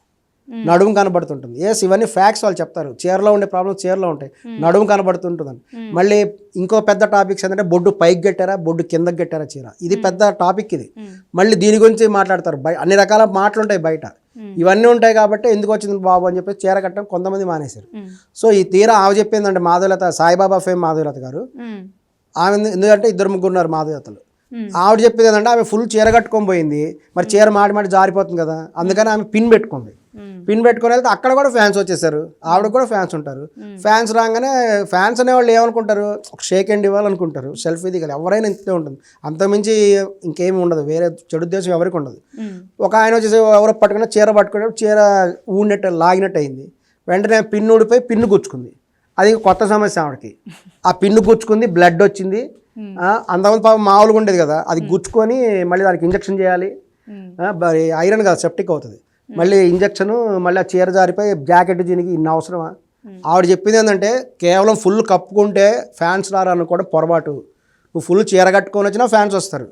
నడుము కనబడుతుంటుంది. ఎస్, ఇవన్నీ ఫ్యాక్ట్స్ వాళ్ళు చెప్తారు. చీరలో ఉండే ప్రాబ్లమ్ చీరలో ఉంటాయి, నడుము కనబడుతుంటుందని. మళ్ళీ ఇంకో పెద్ద టాపిక్స్ ఏంటంటే బొడ్డు పైకి కట్టారా, బొడ్డు కిందకి కట్టారా చీర, ఇది పెద్ద టాపిక్. ఇది మళ్ళీ దీని గురించి మాట్లాడతారు. అన్ని రకాల మాటలు ఉంటాయి బయట, ఇవన్నీ ఉంటాయి కాబట్టి ఎందుకు వచ్చింది బాబు అని చెప్పి చీర కట్టడం కొంతమంది మానేశారు. సో ఈ తీరా ఆమె చెప్పిందంటే మాధవలత, సాయిబాబా ఫేమ్ మాధవలత గారు, ఆమె ఎందుకంటే 2-3 ఉన్నారు మాధవలతలు. ఆవిడ చెప్పింది ఏంటంటే ఆమె ఫుల్ చీర కట్టుకొని పోయింది, మరి చీర మాటి మాటి జారిపోతుంది కదా, అందుకని ఆమె పిన్ పెట్టుకుంది. పిన్ పెట్టుకొని వెళ్తే అక్కడ కూడా ఫ్యాన్స్ వచ్చేసారు, ఆవిడ కూడా ఫ్యాన్స్ ఉంటారు. ఫ్యాన్స్ రాగానే ఫ్యాన్స్ అనేవాళ్ళు ఏమనుకుంటారు, ఒక షేక్ హ్యాండ్ ఇవ్వాలనుకుంటారు, సెల్ఫీ దిగాలి, ఎవరైనా ఇంతే ఉంటుంది, అంతకుమించి ఇంకేమి ఉండదు, వేరే చెడు ఉద్దేశం ఎవరికి ఉండదు. ఒక ఆయన వచ్చేసి ఎవరో పట్టుకుని చీర పట్టుకునే చీర ఊడినట్టు లాగినట్టు అయింది, వెంటనే పిన్ను ఊడిపోయి పిన్ను గుచ్చుకుంది. అది కొత్త సమస్య ఆవిడకి. ఆ పిన్ను గుచ్చుకుంది, బ్లడ్ వచ్చింది. అంతమంది పాపం మామూలుగా ఉండేది కదా, అది గుచ్చుకొని మళ్ళీ దానికి ఇంజక్షన్ చేయాలి, మరి ఐరన్ కదా సెప్టిక్ అవుతుంది, మళ్ళీ ఇంజక్షను, మళ్ళీ ఆ చీర జారిపోయి జాకెట్ దీనికి ఇన్ని అవసరమా. ఆవిడ చెప్పింది ఏంటంటే కేవలం ఫుల్ కప్పుకుంటే ఫ్యాన్స్ రారని కూడా పొరపాటు. నువ్వు ఫుల్ చీర కట్టుకొని వచ్చినా ఫ్యాన్స్ వస్తారు,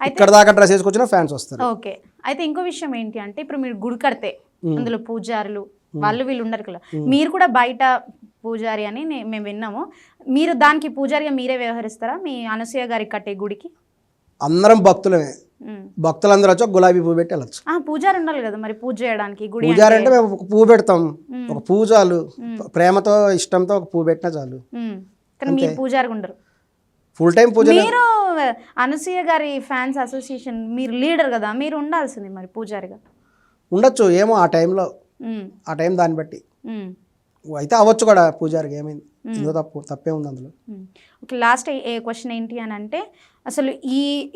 ఇక్కడ దాకా డ్రెస్ వేసుకొచ్చినా ఫ్యాన్స్ వస్తారు.
ఓకే, అయితే ఇంకో విషయం ఏంటి అంటే ఇప్పుడు మీరు గుడి కడితే అందులో పూజారులు వాళ్ళు వీళ్ళు ఉండరు కదా, మీరు కూడా బయట పూజారి అని మేము విన్నాము, మీరు దానికి పూజారిగా మీరే వ్యవహరిస్తారా మీ అనసూయ గారికి కట్టే గుడికి?
అందరం భక్తులమే, భక్తులందరూ వచ్చి గులాబీ పువ్వు పెట్టి వెళ్ళచ్చు.
పూజారి ఉండాలి కదా మరి పూజ చేయడానికి.
పూజారి అంటే మేము ఒక పువ్వు పెడతాం, ఒక పువ్వు చాలు, ప్రేమతో ఇష్టంతో ఒక పువ్వు పెట్టినా చాలు.
కానీ మీరు పూజారి ఉండరు,
ఫుల్ టైం పూజ.
మీరు అనసూయ గారి ఫ్యాన్స్ అసోసియేషన్ మీరు లీడర్ కదా, మీరు ఉండాల్సింది మరి పూజారిగా.
ఉండొచ్చు, ఏమో ఆ టైంలో, ఆ టైం దాన్ని బట్టి అయితే అవ్వచ్చు కూడా పూజారికి. ఏమైంది, ఇందులో తప్పే ఉంది అందులో.
ఓకే, లాస్ట్ క్వశ్చన్ ఏంటి అని అంటే అసలు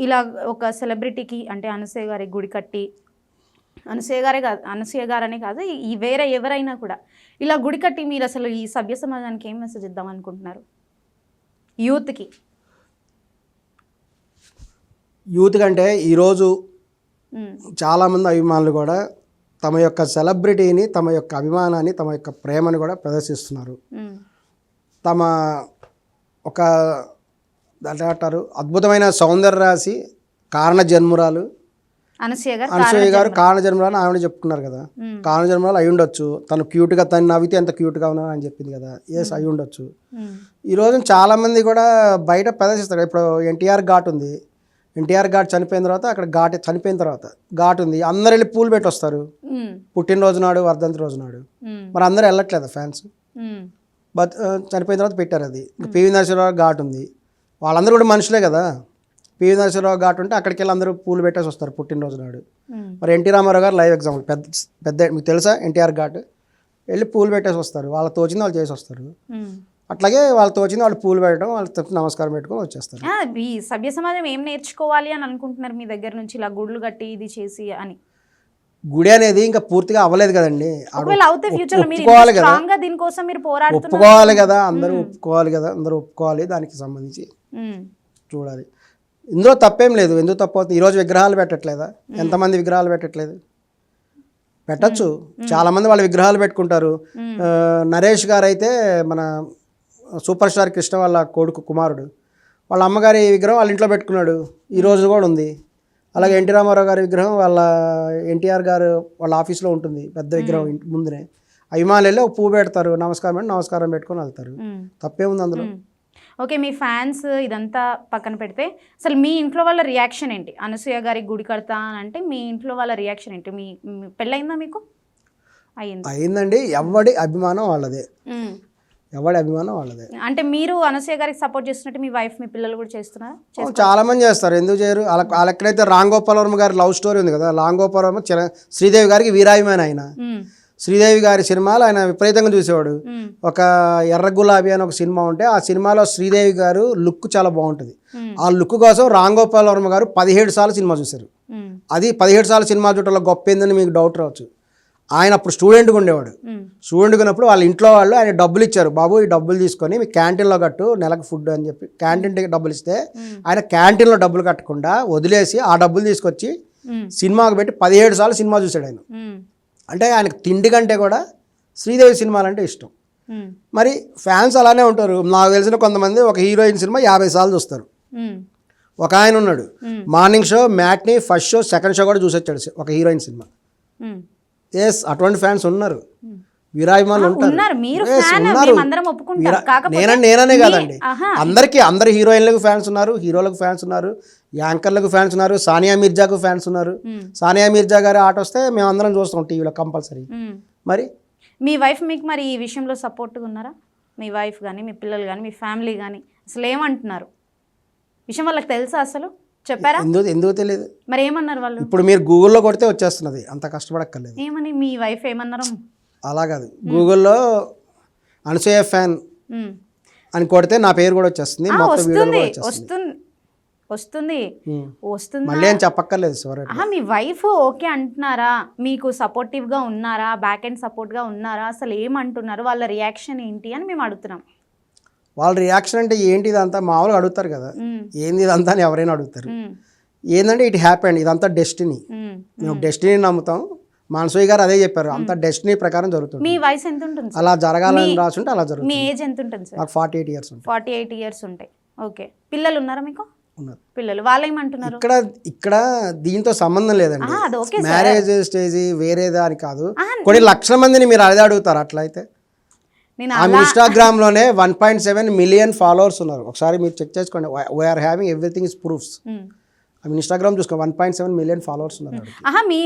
ఇలా ఒక సెలబ్రిటీకి అంటే అనసూయ గారి గుడి కట్టి, అనసూయ గారే కాదు, అనసూయ గారనే కాదు, ఈ వేరే ఎవరైనా కూడా ఇలా గుడి కట్టి మీరు అసలు ఈ సభ్య సమాజానికి ఏం మెసేజ్ ఇద్దాం అనుకుంటున్నారు?
యూత్ కంటే ఈరోజు చాలామంది అభిమానులు కూడా తమ యొక్క సెలబ్రిటీని, తమ యొక్క అభిమానాన్ని, తమ యొక్క ప్రేమను కూడా ప్రదర్శిస్తున్నారు. తమ ఒక అంటారు అద్భుతమైన సౌందర్య రాశి, కారణ జన్మురాలు అనసూయ గారు కారణ జన్మరాలు ఆవిడ చెప్పుకున్నారు కదా, కారణ జన్మరాలు అయి ఉండొచ్చు. తను క్యూట్గా, తను నవ్వితే ఎంత క్యూట్గా ఉన్నా అని చెప్పింది కదా, ఎస్ అయి ఉండొచ్చు. ఈరోజు చాలామంది కూడా బయట ప్రదర్శిస్తారు. ఇప్పుడు ఎన్టీఆర్ ఘాట్ ఉంది, ఎన్టీఆర్ ఘాట్ చనిపోయిన తర్వాత అక్కడ ఘాట్ ఉంది, అందరు వెళ్ళి పూలు పెట్టి వస్తారు పుట్టినరోజు నాడు, వర్ధంతి రోజు నాడు. మరి అందరూ వెళ్ళట్లేదా ఫ్యాన్స్? బట్ చనిపోయిన తర్వాత పెట్టారు అది. పివి నరసింహరావు ఘాట్ ఉంది, వాళ్ళందరూ కూడా మనుషులే కదా. పివి నరసింహరావు ఘాట్ ఉంటే అక్కడికి వెళ్ళి అందరూ పూలు పెట్టేసి వస్తారు పుట్టినరోజు నాడు. మరి ఎన్టీ రామారావు గారు లైవ్ ఎగ్జాంపుల్, పెద్ద మీకు తెలుసా ఎన్టీఆర్ ఘాట్, వెళ్ళి పూలు పెట్టేసి వస్తారు, వాళ్ళ తోచింది వాళ్ళు చేసి వస్తారు. అట్లాగే వాళ్ళతో వచ్చింది వాళ్ళు పూలు పెట్టడం, వాళ్ళతో నమస్కారం పెట్టుకొని వచ్చేస్తారు.
ఈ సభ్య సమాజం ఏం నేర్చుకోవాలి అని అనుకుంటున్నారు మీ దగ్గర నుంచి, ఇలా గుడులు కట్టి ఇది చేసి అని?
గుడి అనేది ఇంకా పూర్తిగా అవ్వలేదు కదండి,
ఒప్పుకోవాలి కదా,
ఒప్పుకోవాలి కదా, అందరూ ఒప్పుకోవాలి, దానికి సంబంధించి చూడాలి. ఇందులో తప్పేం లేదు, ఎందుకు తప్పు అవుతుంది? ఈరోజు విగ్రహాలు పెట్టట్లేదా? ఎంతమంది విగ్రహాలు పెట్టట్లేదు? పెట్టచ్చు, చాలామంది వాళ్ళ విగ్రహాలు పెట్టుకుంటారు. నరేష్ గారు అయితే మన సూపర్ స్టార్ కృష్ణ వాళ్ళ కొడుకు కుమారుడు, వాళ్ళ అమ్మగారి విగ్రహం వాళ్ళ ఇంట్లో పెట్టుకున్నాడు, ఈ రోజు కూడా ఉంది. అలాగే ఎన్టీ రామారావు గారి విగ్రహం వాళ్ళ ఎన్టీఆర్ గారు వాళ్ళ ఆఫీస్లో ఉంటుంది, పెద్ద విగ్రహం ముందునే. అభిమానులు వెళ్ళి ఒక పువ్వు పెడతారు, నమస్కారం పెట్టుకొని వెళ్తారు, తప్పేముంది అందులో?
ఓకే, మీ ఫ్యాన్స్ ఇదంతా పక్కన పెడితే అసలు మీ ఇంట్లో వాళ్ళ రియాక్షన్ ఏంటి? అనసూయ గారికి గుడి కడతా అని అంటే మీ ఇంట్లో వాళ్ళ రియాక్షన్ ఏంటి? మీ పెళ్ళయిందా మీకు?
అయిందండి. ఎవడి అభిమానం వాళ్ళదే,
అంటే మీరు అనసూయ గారికి సపోర్ట్ చేస్తున్నట్టు మీ వైఫ్, మీ పిల్లలు కూడా చేస్తున్నారు?
చాలా మంది చేస్తారు, ఎందుకు చేయరు? వాళ్ళ ఎక్కడైతే రామ్ గోపాల్ వర్మ గారి లవ్ స్టోరీ ఉంది కదా, రామ్ గోపాల్ వర్మ శ్రీదేవి గారికి వీరాభిమాని. ఆయన శ్రీదేవి గారి సినిమాలు ఆయన విపరీతంగా చూసేవాడు. ఒక ఎర్ర గులాబీ అని ఒక సినిమా ఉంటే ఆ సినిమాలో శ్రీదేవి గారు లుక్ చాలా బాగుంటుంది. ఆ లుక్ కోసం రామ్ గోపాల్ వర్మ గారు 17 సార్లు సినిమా చూశారు. అది 17 సార్లు సినిమా చూడటంలో గొప్ప ఏందని మీకు డౌట్ రావచ్చు. ఆయన అప్పుడు స్టూడెంట్గా ఉండేవాడు.
ఉమ్,
స్టూడెంట్గా ఉన్నప్పుడు వాళ్ళ ఇంట్లో వాళ్ళు ఆయన డబ్బులు ఇచ్చారు, బాబు ఈ డబ్బులు తీసుకొని మీ క్యాంటీన్లో కట్టు నెలకు ఫుడ్ అని చెప్పి క్యాంటీన్కి డబ్బులు ఇస్తే ఆయన క్యాంటీన్లో డబ్బులు కట్టకుండా వదిలేసి ఆ డబ్బులు తీసుకొచ్చి
ఉమ్,
సినిమాకు పెట్టి 17 సార్లు సినిమా చూశాడు ఆయన.
ఉమ్,
అంటే ఆయనకు తిండి కంటే కూడా శ్రీదేవి సినిమాలంటే ఇష్టం.
ఉమ్,
మరి ఫ్యాన్స్ అలానే ఉంటారు. నాకు తెలిసిన కొంతమంది ఒక హీరోయిన్ సినిమా 50 సార్లు చూస్తారు.
ఉమ్,
ఒక ఆయన ఉన్నాడు, morning show, matinee, first show, second show కూడా చూసొచ్చాడు ఒక హీరోయిన్ సినిమా.
ఉమ్.
ఎస్, అటువంటి ఫ్యాన్స్ ఉన్నారు, వీరాభిమానులు
ఉన్నారు.
ఉంటారు.
మీరు
Yes,
ఫ్యాన్,
ఉన్నారు.
మేమందరం ఒప్పుకుంటాం. కాకపోతే
నేననే కాదండి,
ఆహా.
అందరు హీరోయిన్లకు ఫ్యాన్స్ ఉన్నారు, హీరోలకు ఫ్యాన్స్ ఉన్నారు, యాంకర్లకు ఫ్యాన్స్ ఉన్నారు, సానియా మిర్జాకు ఫ్యాన్స్ ఉన్నారు. సానియా మిర్జా గారి ఆట వస్తే మేము అందరం చూస్తాం టీవీలో కంపల్సరీ.
ఉమ్.
మరి
మీ వైఫ్ మీకు మరి ఈ విషయంలో సపోర్ట్గా ఉన్నారా? మీ వైఫ్ కానీ, మీ పిల్లలు కానీ, మీ ఫ్యామిలీ కానీ అసలు ఏమంటున్నారు? విషయం వాళ్ళకి తెలుసా? అసలు చెప్పారా?
ఎందుకు తెలియదు.
మరి ఏమన్నారు వాళ్ళు?
ఇప్పుడు మీరు గూగుల్లో కొడితే వచ్చేస్తున్నది, అంత కష్టపడక్కర్లేదు.
ఏమని మీ వైఫ్ ఏమన్నారు?
అలా కాదు, గూగుల్లో అనసూయ ఫ్యాన్
ఉమ్.
అని కొడితే నా పేరు కూడా వచ్చేస్తుంది, మొత్తం వీడియోలు
వస్తుంది
కూడా వచ్చేస్తుంది.
వస్తుంది వస్తుంది వస్తుంది.
మళ్ళీ ఏం చెప్పక్కర్లేదు సార్.
ఆహా, మీ వైఫ్ ఓకే అంటున్నారా? మీకు సపోర్టివ్గా ఉన్నారా? బ్యాక్ అండ్ సపోర్ట్గా ఉన్నారా? అసలు ఏమంటున్నారు? వాళ్ళ రియాక్షన్ ఏంటి అని మేము అడుగుతున్నాం.
వాళ్ళ రియాక్షన్ అంటే ఏంటి ఇదంతా మామూలుగా అడుగుతారు కదా, ఏంది ఇదంతా అని ఎవరైనా అడుగుతారు. ఏంటంటే ఇట్ హ్యాపెండ్, ఇదంతా డెస్టినీ. మేము డెస్టినీ నమ్ముతాం. మానసూయ గారు అదే చెప్పారు, అంత డెస్టినీ ప్రకారం జరుగుతుంది.
మీ వయసు ఎంత ఉంటుంది?
అలా జరగాలని రాసుంటే అలా జరుగుతుంది.
మీ ఏజ్ ఎంత ఉంటుంది సార్?
నాకు 48 ఇయర్స్ ఉంటాయి.
48 ఇయర్స్ ఉంటాయి. ఓకే. పిల్లలు ఉన్నారా మీకు?
ఉన్నారు.
పిల్లలు వాళ్ళు ఏమంటున్నారు?
ఇక్కడ దీంతో సంబంధం లేదండి.
అది ఓకే.
మ్యారేజ్ స్టేజ్ వేరేదా అని కాదు, కొన్ని లక్షల మందిని మీరు అదే అడుగుతారు. అట్లయితే
నేను
ఆమె ఇన్స్టాగ్రామ్లోనే 1.7 మిలియన్ ఫాలోవర్స్ ఉన్నారు. ఒకసారి మీరు చెక్ చేసుకోండి. We're having everything is proofs. ఆమె ఇన్స్టాగ్రామ్ చూసుకో, 1.7 మిలియన్ ఫాలోవర్స్ ఉన్నారు.
ఆహా, మీ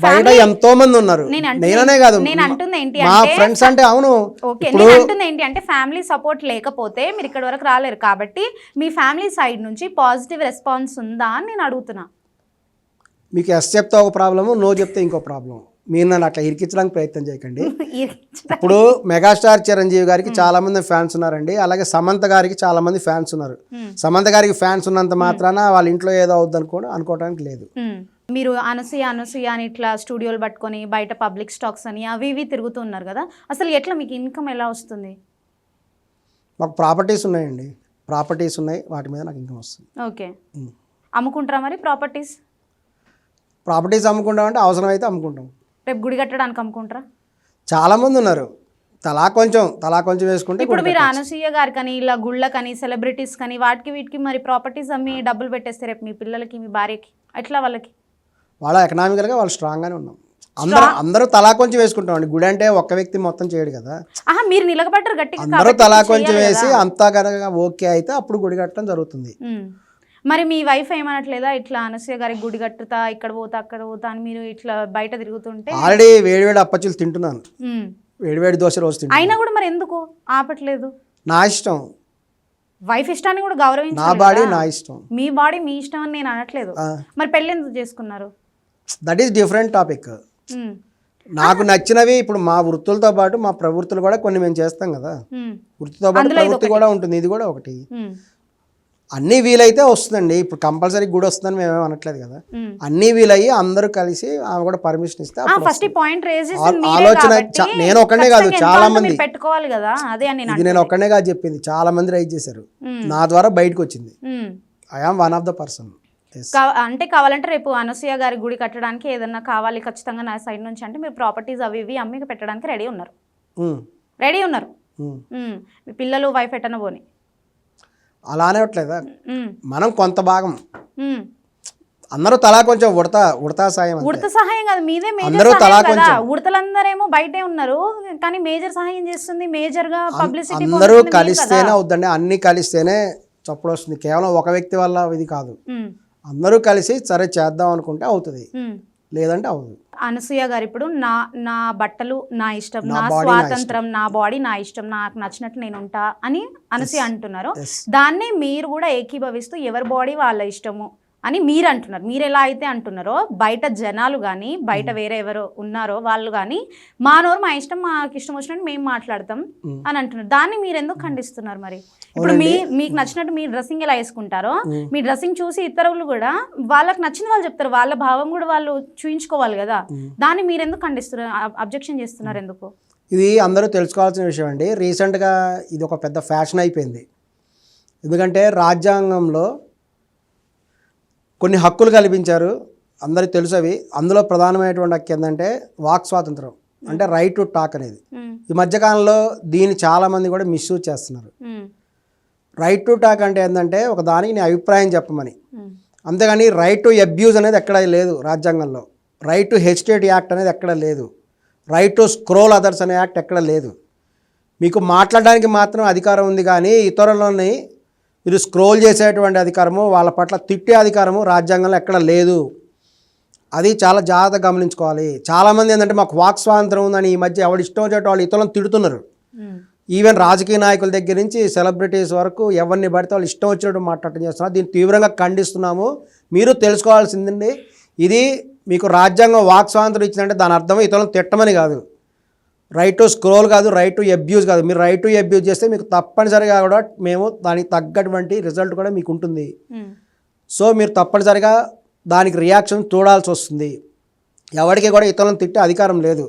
బయట ఎంతో మంది ఉన్నారు. నేననే కాదు,
నేను అంటుంది ఏంటి
మా
అంటే
ఫ్రెండ్స్ అంటే అవును.
ఓకే, నేను అంటుంది ఏంటి అంటే ఫ్యామిలీ సపోర్ట్ లేకపోతే మీరు ఇక్కడ వరకు రాలేరు. కాబట్టి మీ ఫ్యామిలీ సైడ్ నుంచి పాజిటివ్ రెస్పాన్స్ ఉందా అని నేను అడుగుతున్నా.
మీకు ఎస్ చెప్తే ఒక ప్రాబ్లము, నో చెప్తే ఇంకో ప్రాబ్లం. మీరు నన్ను అట్లా ఇరికించడానికి ప్రయత్నం చేయకండి. ఇప్పుడు మెగాస్టార్ చిరంజీవి గారికి చాలా మంది ఫ్యాన్స్ ఉన్నారండి, అలాగే సమంత గారికి చాలా మంది ఫ్యాన్స్ ఉన్నారు. సమంత గారికి ఫ్యాన్స్ ఉన్నంత మాత్రాన వాళ్ళ ఇంట్లో ఏదో అవుద్ది అనుకోవడానికి లేదు.
మీరు అనసూయ అని ఇట్లా స్టూడియోలు పట్టుకొని బయట పబ్లిక్ స్టాక్స్ అని అవి ఇవి తిరుగుతున్నారు కదా, అసలు ఎట్లా మీకు ఇన్కమ్ ఎలా వస్తుంది?
మాకు ప్రాపర్టీస్ ఉన్నాయండి, ప్రాపర్టీస్ ఉన్నాయి, వాటి మీద నాకు ఇన్కమ్ వస్తుంది.
ఓకే. అమ్ముకుంటారా మరి ప్రాపర్టీస్?
ప్రాపర్టీస్ అమ్ముకుంటామంటే అవసరమైతే అమ్ముకుంటాం.
రేపు గుడి కట్టడానికి అమ్ముకుంటారా?
చాలా మంది ఉన్నారు, తలా కొంచెం వేసుకుంటే.
ఇప్పుడు మీరు అనసూయ గారి కానీ ఇలా గుళ్ళకని సెలబ్రిటీస్ కానీ వాటికి వీటికి మరి ప్రాపర్టీస్ అమ్మి డబ్బులు పెట్టేస్తే రేపు మీ పిల్లలకి మీ భార్యకి ఎట్లా? వాళ్ళ
ఎకనామికల్గా వాళ్ళు స్ట్రాంగ్గానే ఉన్నాం. అందరూ తలా కొంచెం వేసుకుంటామండి. గుడి అంటే ఒక్క వ్యక్తి మొత్తం చేయడు కదా.
ఆహా, మీరు నిలబడ్డారు గట్టిగా,
అందరూ తలా కొంచెం వేసి అంతా కనుక ఓకే అయితే అప్పుడు గుడి కట్టడం జరుగుతుంది.
మరి మీ వైఫ్ ఏమనట్లేదా ఇట్లా అనసూయ గారికి గుడి కట్టుతా, ఇక్కడ పోతా అక్కడ పోతా అని మీరు ఇట్లా బయట తిరుగుతుంటే?
ఆల్రెడీ వేడివేడి అప్పచ్చులు తింటున్నాను, వేడివేడి దోశ రోజు తింటున్నాను.
అయినా కూడా మరి ఎందుకు ఆపట్లేదు?
నా ఇష్టం,
వైఫ్ ఇష్టాన్ని కూడా గౌరవించాలి.
నా బాడీ నా ఇష్టం.
మీ బాడీ మీ ఇష్టం అని నేను అనట్లేదు. మరి పెళ్ళి ఎందుకు చేసుకున్నారు?
That is different topic. నాకు నచ్చినవి ఇప్పుడు మా వృత్తులతో పాటు మా ప్రవృత్తులు కూడా కొన్ని మేము చేస్తాం కదా. వృత్తితో పాటు ప్రవృత్తి కూడా ఉంటుంది, ఇది కూడా ఒకటి. అన్నీ వీలైతే వస్తుందండి. ఇప్పుడు కంపల్సరీ గుడి వస్తుందని మేము అనట్లేదు కదా. అన్నీ వీలయ్యి అందరూ కలిసి ఆమె కూడా పర్మిషన్ ఇస్తే ఆలోచన. నేను ఒక్కడే కాదు, చాలా మంది
పెట్టుకోవాలి కదా. అదే
ఇది నేను ఒక్కడే కాదు చెప్పింది, చాలా మంది రైజ్ చేశారు, నా ద్వారా బయటకు వచ్చింది. I am one of the person.
అంటే కావాలంటే రేపు అనసూయ గారి గుడి కట్టడానికి ఏదన్నా కావాలి ఖచ్చితంగా నా సైడ్ నుంచి అంటే మీరు ప్రాపర్టీస్ అవి ఇవి అమ్మి పెట్టడానికి రెడీ ఉన్నారు. మీ పిల్లలు వైఫ్ ఎట్టన పోని
అలానే అట్లేదా? మనం కొంత భాగం అందరూ తలా కొంచెం ఉడతా సహాయం
కాదు, మీదే అందరూ తలా కొంచెం. ఉడతలందరేమో బయటే ఉన్నారు కానీ మేజర్ సహాయం చేస్తుంది, మేజర్ గా పబ్లిసిటీ.
అందరూ కలిస్తేనే అవుతుందండి, అన్ని కలిస్తేనే చప్పుడు వస్తుంది. కేవలం ఒక వ్యక్తి వల్ల ఇది కాదు, అందరూ కలిసి సరే చేద్దాం అనుకుంటే అవుతుంది, లేదంటే అవుతుంది.
అనసూయ గారు ఇప్పుడు నా బట్టలు నా ఇష్టం, నా స్వాతంత్రం, నా బాడీ నా ఇష్టం, నాకు నచ్చినట్లు నేను ఉంటా అని అనసూయ అంటున్నారు. దాన్నే మీరు కూడా ఏకీభవిస్తూ ఎవరి బాడీ వాళ్ళ ఇష్టము, అని మీరు అంటున్నారు. మీరు ఎలా అయితే అంటున్నారో బయట జనాలు కానీ బయట వేరే ఎవరో ఉన్నారో వాళ్ళు కానీ మా నోరు మా ఇష్టం, మాకు ఇష్టం వచ్చినట్టు మేము మాట్లాడతాం అని అంటున్నారు. దాన్ని మీరు ఎందుకు ఖండిస్తున్నారు? మరి ఇప్పుడు మీకు నచ్చినట్టు మీ డ్రెస్సింగ్ ఎలా వేసుకుంటారో మీ డ్రెస్సింగ్ చూసి ఇతరులు కూడా వాళ్ళకి నచ్చిన వాళ్ళు చెప్తారు, వాళ్ళ భావం కూడా వాళ్ళు చూయించుకోవాలి కదా. దాన్ని మీరు ఎందుకు ఖండిస్తున్నారు, అబ్జెక్షన్ చేస్తున్నారు ఎందుకు?
ఇది అందరూ తెలుసుకోవాల్సిన విషయం అండి. రీసెంట్గా ఇది ఒక పెద్ద ఫ్యాషన్ అయిపోయింది. ఎందుకంటే రాజ్యాంగంలో కొన్ని హక్కులు కల్పించారు, అందరికి తెలుసు అవి. అందులో ప్రధానమైనటువంటి హక్కు ఏంటంటే వాక్ స్వాతంత్రం, అంటే రైట్ టు టాక్ అనేది. ఈ మధ్యకాలంలో దీన్ని చాలామంది కూడా మిస్యూజ్ చేస్తున్నారు. రైట్ టు టాక్ అంటే ఏంటంటే ఒక దానికి నీ అభిప్రాయం చెప్పమని, అంతేగాని రైట్ టు అబ్యూజ్ అనేది ఎక్కడ లేదు రాజ్యాంగంలో. రైట్ టు హెసిటేట్ యాక్ట్ అనేది ఎక్కడ లేదు. రైట్ టు స్క్రోల్ అదర్స్ అనే యాక్ట్ ఎక్కడ లేదు. మీకు మాట్లాడడానికి మాత్రం అధికారం ఉంది, కానీ ఇతరులని మీరు స్క్రోల్ చేసేటువంటి అధికారము, వాళ్ళ పట్ల తిట్టే అధికారము రాజ్యాంగంలో ఎక్కడ లేదు. అది చాలా జాగ్రత్తగా గమనించుకోవాలి. చాలామంది ఏంటంటే మాకు వాక్ స్వాతంత్రం ఉందని ఈ మధ్య ఎవరు ఇష్టం వచ్చేట వాళ్ళు ఇతరులను తిడుతున్నారు. ఈవెన్ రాజకీయ నాయకుల దగ్గర నుంచి సెలబ్రిటీస్ వరకు ఎవరిని పడితే వాళ్ళు ఇష్టం వచ్చినట్టు మాట్లాడటం చేస్తున్నారు. దీన్ని తీవ్రంగా ఖండిస్తున్నాము. మీరు తెలుసుకోవాల్సిందండి, ఇది మీకు రాజ్యాంగం వాక్ స్వాతంత్రం ఇచ్చిందంటే దాని అర్థం ఇతరులను తిట్టమని కాదు. రైట్ టు స్క్రోల్ కాదు, రైట్ టు అబ్యూజ్ కాదు. మీరు రైట్ టు అబ్యూజ్ చేస్తే మీకు తప్పనిసరిగా కూడా మేము దానికి తగ్గటువంటి రిజల్ట్ కూడా మీకు ఉంటుంది. సో మీరు తప్పనిసరిగా దానికి రియాక్షన్ చూడాల్సి వస్తుంది. ఎవరికి కూడా ఇతరులను తిట్టే అధికారం లేదు.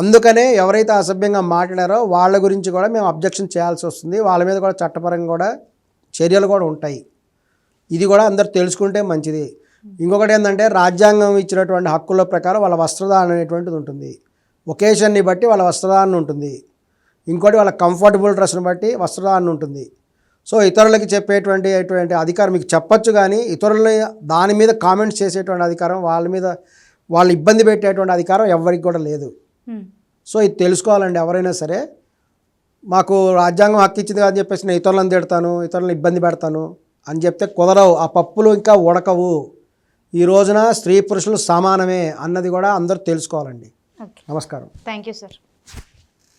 అందుకనే ఎవరైతే అసభ్యంగా మాట్లాడారో వాళ్ళ గురించి కూడా మేము అబ్జెక్షన్ చేయాల్సి వస్తుంది. వాళ్ళ మీద కూడా చట్టపరంగా కూడా చర్యలు కూడా ఉంటాయి. ఇది కూడా అందరు తెలుసుకుంటే మంచిది. ఇంకొకటి ఏంటంటే రాజ్యాంగం ఇచ్చినటువంటి హక్కుల ప్రకారం వాళ్ళ వస్త్రధారణ అనేటువంటిది ఉంటుంది. ఒకేషన్ని బట్టి వాళ్ళ వస్త్రధారణ ఉంటుంది. ఇంకోటి వాళ్ళ కంఫర్టబుల్ డ్రెస్ని బట్టి వస్త్రధారణ ఉంటుంది. సో ఇతరులకి చెప్పేటువంటి అధికారం మీకు చెప్పొచ్చు, కానీ ఇతరులని దాని మీద కామెంట్స్ చేసేటువంటి అధికారం, వాళ్ళ మీద వాళ్ళు ఇబ్బంది పెట్టేటువంటి అధికారం ఎవరికి కూడా లేదు. సో ఇది తెలుసుకోవాలండి ఎవరైనా సరే. మాకు రాజ్యాంగం హక్కు ఇచ్చింది అని చెప్పేసి నేను ఇతరులను తిడతాను, ఇతరులను ఇబ్బంది పెడతాను అని చెప్తే కుదరవు. ఆ పప్పులు ఇంకా ఉడకవు. ఈ రోజున స్త్రీ పురుషులు సమానమే అన్నది కూడా అందరూ తెలుసుకోవాలండి. నమస్కారం.
Thank you sir.